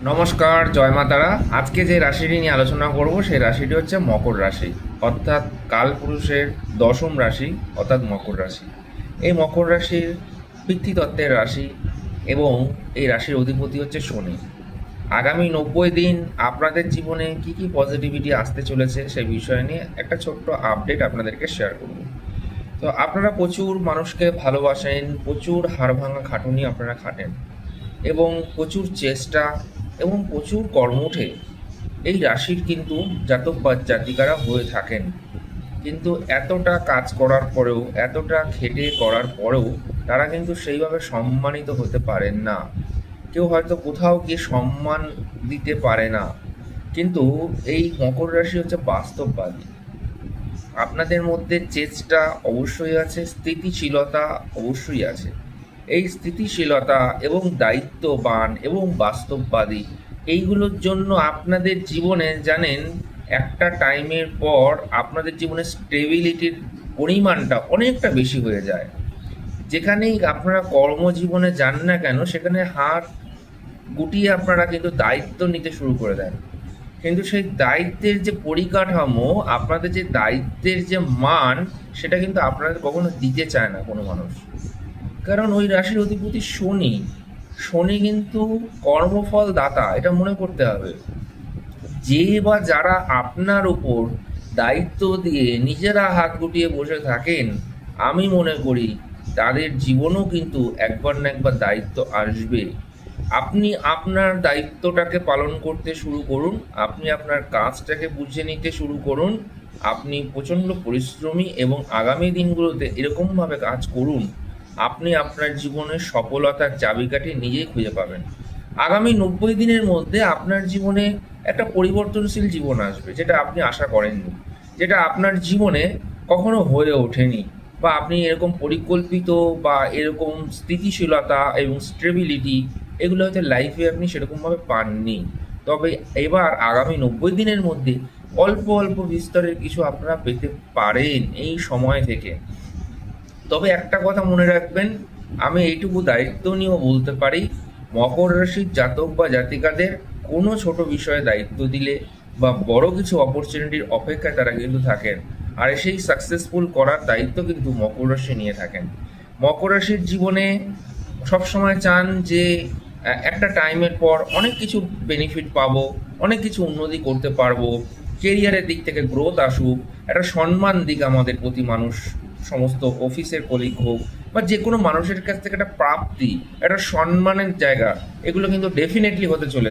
নমস্কার, জয় মা তারা। আজকে যে রাশিটি নিয়ে আলোচনা করব সেই রাশিটি হচ্ছে মকর রাশি, অর্থাৎ কালপুরুষের দশম রাশি, অর্থাৎ মকর রাশি। এই মকর রাশির পিতৃতত্ত্বের রাশি এবং এই রাশির অধিপতি হচ্ছে শনি। আগামী 90 দিন আপনাদের জীবনে কি কি পজিটিভিটি আসতে চলেছে সেই বিষয় নিয়ে একটা ছোট্ট আপডেট আপনাদেরকে শেয়ার করব। তো আপনারা প্রচুর মানুষকে ভালোবাসেন, প্রচুর হাড়ভাঙা খাটুনি আপনারা খাটেন এবং প্রচুর চেষ্টা এবং প্রচুর কর্মঠে এই রাশির কিন্তু জাতক বা জাতিকারা হয়ে থাকেন। কিন্তু এতটা কাজ করার পরেও, এতটা খেটে করার পরেও তারা কিন্তু সেইভাবে সম্মানিত হতে পারেন না। কেউ হয়তো কোথাও গিয়ে সম্মান দিতে পারে না। কিন্তু এই মকর রাশি হচ্ছে বাস্তববাদী। আপনাদের মধ্যে চেষ্টা অবশ্যই আছে, স্থিতিশীলতা অবশ্যই আছে। এই স্থিতিশীলতা এবং দায়িত্ববান এবং বাস্তববাদী এইগুলোর জন্য আপনাদের জীবনে জানেন একটা টাইমের পর আপনাদের জীবনে স্টেবিলিটির পরিমাণটা অনেকটা বেশি হয়ে যায়। যেখানেই আপনারা কর্মজীবনে যান না কেন সেখানে হাত গুটিয়ে আপনারা কিন্তু দায়িত্ব নিতে শুরু করে দেন। কিন্তু সেই দায়িত্বের যে পরিকাঠামো, আপনাদের যে দায়িত্বের যে মান, সেটা কিন্তু আপনাদের কখনো দিতে চায় না কোনো মানুষ। কারণ ওই রাশির অধিপতি শনি। শনি কিন্তু কর্মফল দাতা, এটা মনে করতে হবে। যে বা যারা আপনার উপর দায়িত্ব দিয়ে নিজেরা হাত গুটিয়ে বসে থাকেন, আমি মনে করি তাদের জীবনও কিন্তু একবার না একবার দায়িত্ব আসবে। আপনি আপনার দায়িত্বটাকে পালন করতে শুরু করুন, আপনি আপনার কাজটাকে বুঝে নিতে শুরু করুন। আপনি প্রচণ্ড পরিশ্রমী এবং আগামী দিনগুলোতে এরকমভাবে কাজ করুন, আপনি আপনার জীবনের সফলতার চাবিকাঠি নিজেই খুঁজে পাবেন। আগামী 90 দিনের মধ্যে আপনার জীবনে একটা পরিবর্তনশীল জীবন আসবে, যেটা আপনি আশা করেননি, যেটা আপনার জীবনে কখনো হয়ে ওঠেনি, বা আপনি এরকম পরিকল্পিত বা এরকম স্থিতিশীলতা এবং স্টেবিলিটি এগুলো হয়তো লাইফে আপনি সেরকমভাবে পাননি। তবে এবার আগামী 90 দিনের মধ্যে অল্প অল্প বিস্তরের কিছু আপনারা পেতে পারেন এই সময় থেকে। তবে একটা কথা মনে রাখবেন, আমি এইটুকু দায়িত্ব নিয়েও বলতে পারি, মকর রাশির জাতক বা জাতিকাদের কোনো ছোট বিষয়ে দায়িত্ব দিলে বা বড় কিছু অপরচুনিটির অপেক্ষায় তারা কিন্তু থাকেন, আর সেই সাকসেসফুল করার দায়িত্ব কিন্তু মকর রাশি নিয়ে থাকেন। মকর রাশির জীবনে সবসময় চান যে একটা টাইমের পর অনেক কিছু বেনিফিট পাবো, অনেক কিছু উন্নতি করতে পারবো, কেরিয়ারের দিক থেকে গ্রোথ আসুক, একটা সম্মান দিক আমাদের প্রতি মানুষ, সমস্ত অফিসের কলিগ হোক বা যে কোনো মানুষের কাছ থেকে একটা প্রাপ্তি, একটা সম্মানের জায়গা, এগুলো কিন্তু ডেফিনেটলি হতে চলে।